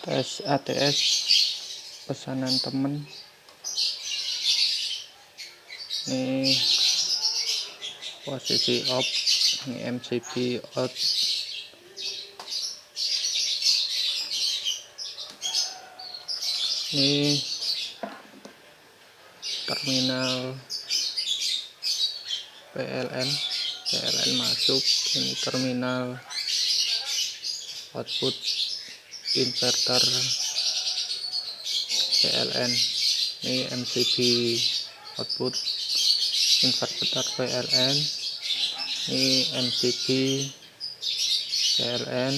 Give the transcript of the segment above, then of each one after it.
tes ATS pesanan temen. Ini posisi off, ini MCB out. Ini terminal PLN masuk. Ini terminal output inverter PLN. Ini MCB output inverter PLN. Ini MCB PLN.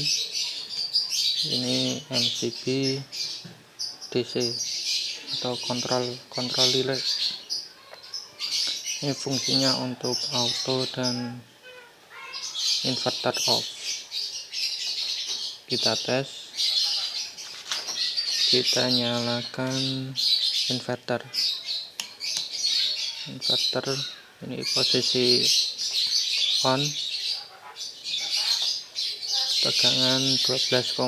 Ini MCB DC atau kontrol relay. Ini fungsinya untuk auto dan inverter off. Kita tes, kita nyalakan inverter. Ini posisi on, tegangan 12,6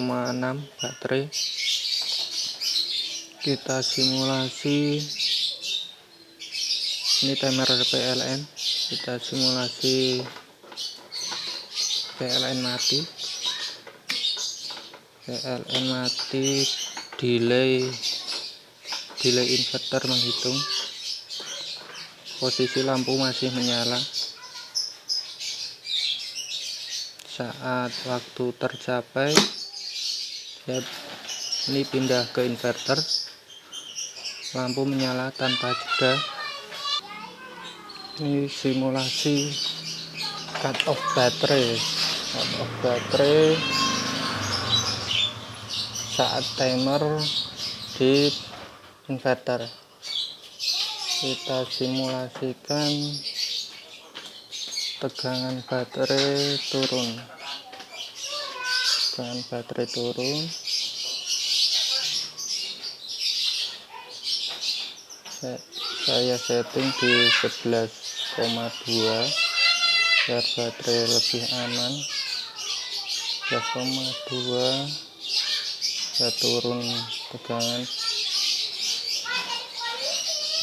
baterai. Kita simulasi, ini timer PLN. Kita simulasi PLN mati, delay inverter menghitung. Posisi lampu masih menyala. Saat waktu tercapai, ini pindah ke inverter. Lampu menyala tanpa jeda. Ini simulasi cut off baterai saat timer di inverter. Kita simulasikan tegangan baterai turun. Saya setting di 11,2 biar baterai lebih aman. 11,2, saya turun tegangan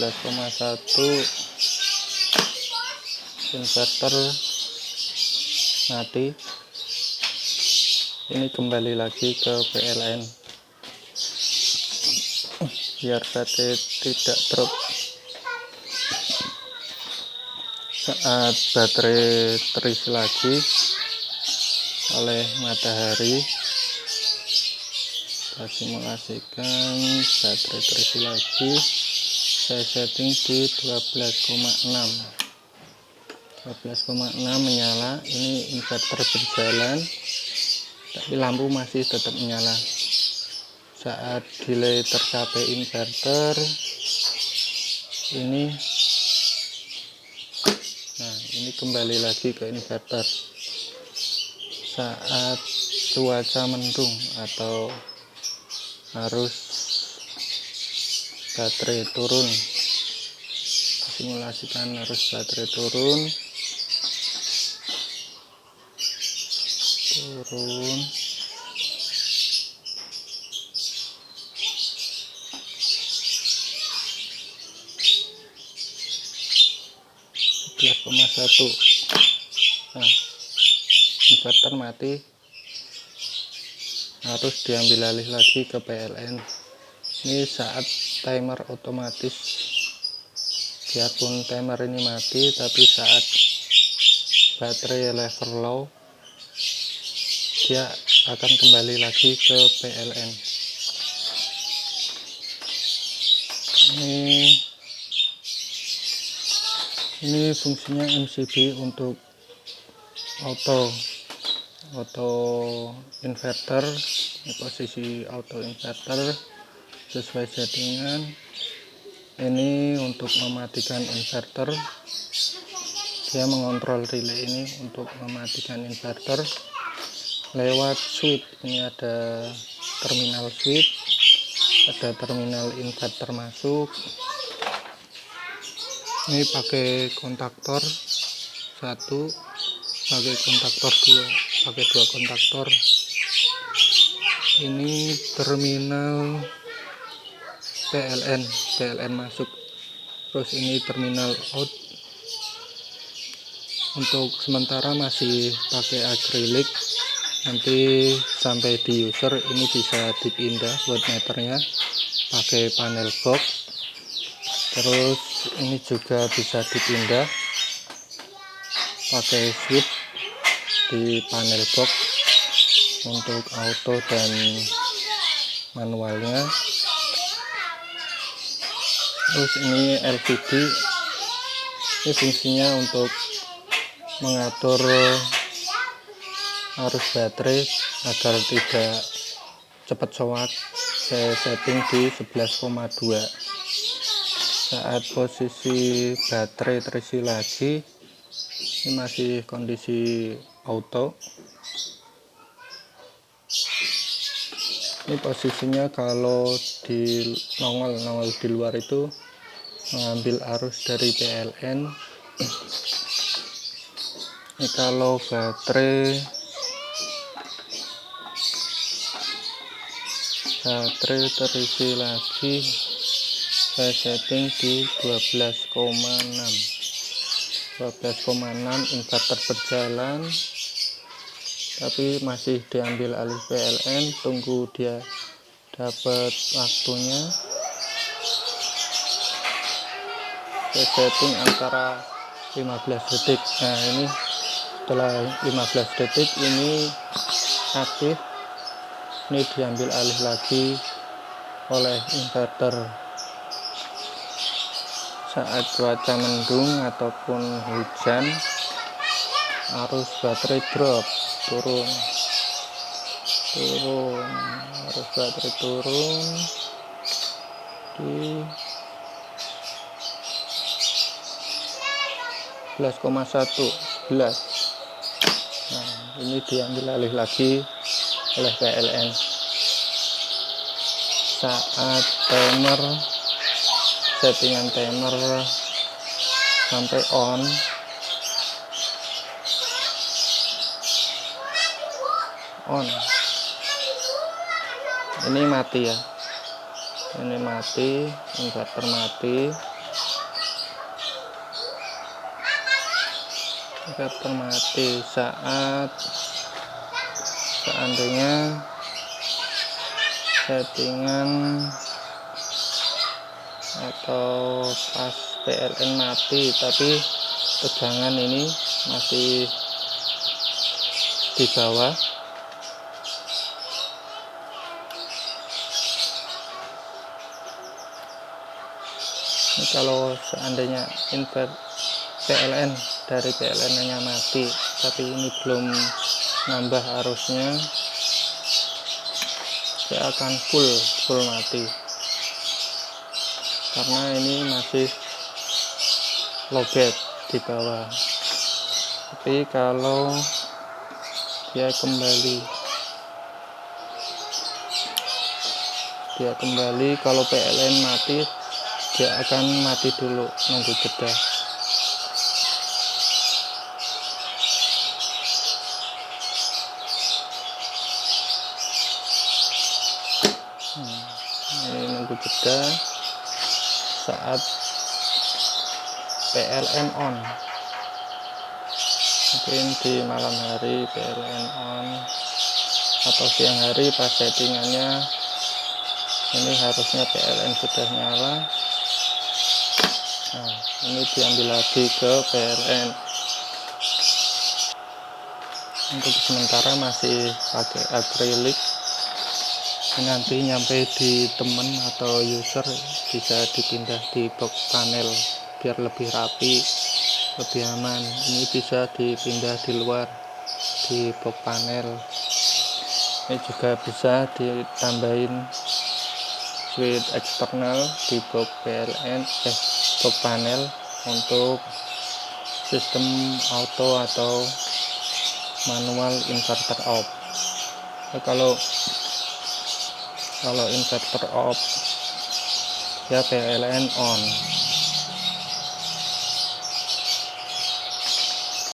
11,1. Inverter mati. Ini kembali lagi ke PLN biar baterai tidak drop. Saat baterai terisi lagi oleh matahari, kita simulasikan baterai terisi lagi. Saya setting di 12,6 menyala. Ini inverter berjalan tapi lampu masih tetap menyala. Saat delay tercapai inverter, ini kembali lagi ke inverter. Saat cuaca mendung atau arus baterai turun, simulasikan arus baterai turun 11,1. Inverter mati, harus diambil alih lagi ke PLN. Ini saat timer otomatis, biarpun timer ini mati, tapi saat baterai level low, dia akan kembali lagi ke PLN. Ini fungsinya MCB untuk auto inverter. Ini posisi auto inverter sesuai settingan. Ini untuk mematikan inverter, dia mengontrol relay ini untuk mematikan inverter lewat switch. Ini ada terminal switch, ada terminal inverter masuk. Ini pakai kontaktor 1, pakai kontaktor 2, pakai 2 kontaktor. Ini terminal PLN masuk, terus ini terminal out. Untuk sementara masih pakai akrilik, nanti sampai di user ini bisa dipindah buat meternya pakai panel box. Terus ini juga bisa dipindah pakai switch di panel box untuk auto dan manualnya. Terus ini LVD, ini fungsinya untuk mengatur arus baterai agar tidak cepat soak. Saya setting di 11,2. Saat posisi baterai terisi lagi, ini masih kondisi auto. Ini posisinya kalau di nongol di luar itu mengambil arus dari PLN. Ini kalau baterai terisi lagi, saya setting di 12,6. Inverter berjalan, tapi masih diambil alih PLN. Tunggu dia dapat waktunya. Saya setting antara 15 detik. Nah, ini setelah 15 detik ini aktif. Ini diambil alih lagi oleh inverter. Saat cuaca mendung ataupun hujan, arus baterai drop, turun, arus baterai turun di 11,1. Nah, ini diambil alih lagi oleh PLN. Saat settingan timer sampai on, ini mati ya, ini mati, inverter mati. Saat seandainya settingan atau pas PLN mati tapi tegangan ini masih di bawah, ini kalau seandainya PLN nya mati tapi ini belum nambah arusnya, saya akan full mati karena ini masih lowbat di bawah. Tapi kalau dia kembali kalau PLN mati, dia akan mati dulu, nunggu jeda. Ini nunggu jeda. Saat PLN on, mungkin di malam hari PLN on atau siang hari pas settingannya, ini harusnya PLN sudah nyala. Nah, ini diambil lagi ke PLN. Untuk sementara masih pakai akrilik. Nanti nyampe di temen atau user bisa dipindah di box panel biar lebih rapi, lebih aman. Ini bisa dipindah di luar di box panel. Ini juga bisa ditambahin switch eksternal di box box panel untuk sistem auto atau manual inverter off. Nah, kalau inverter off ya PLN on.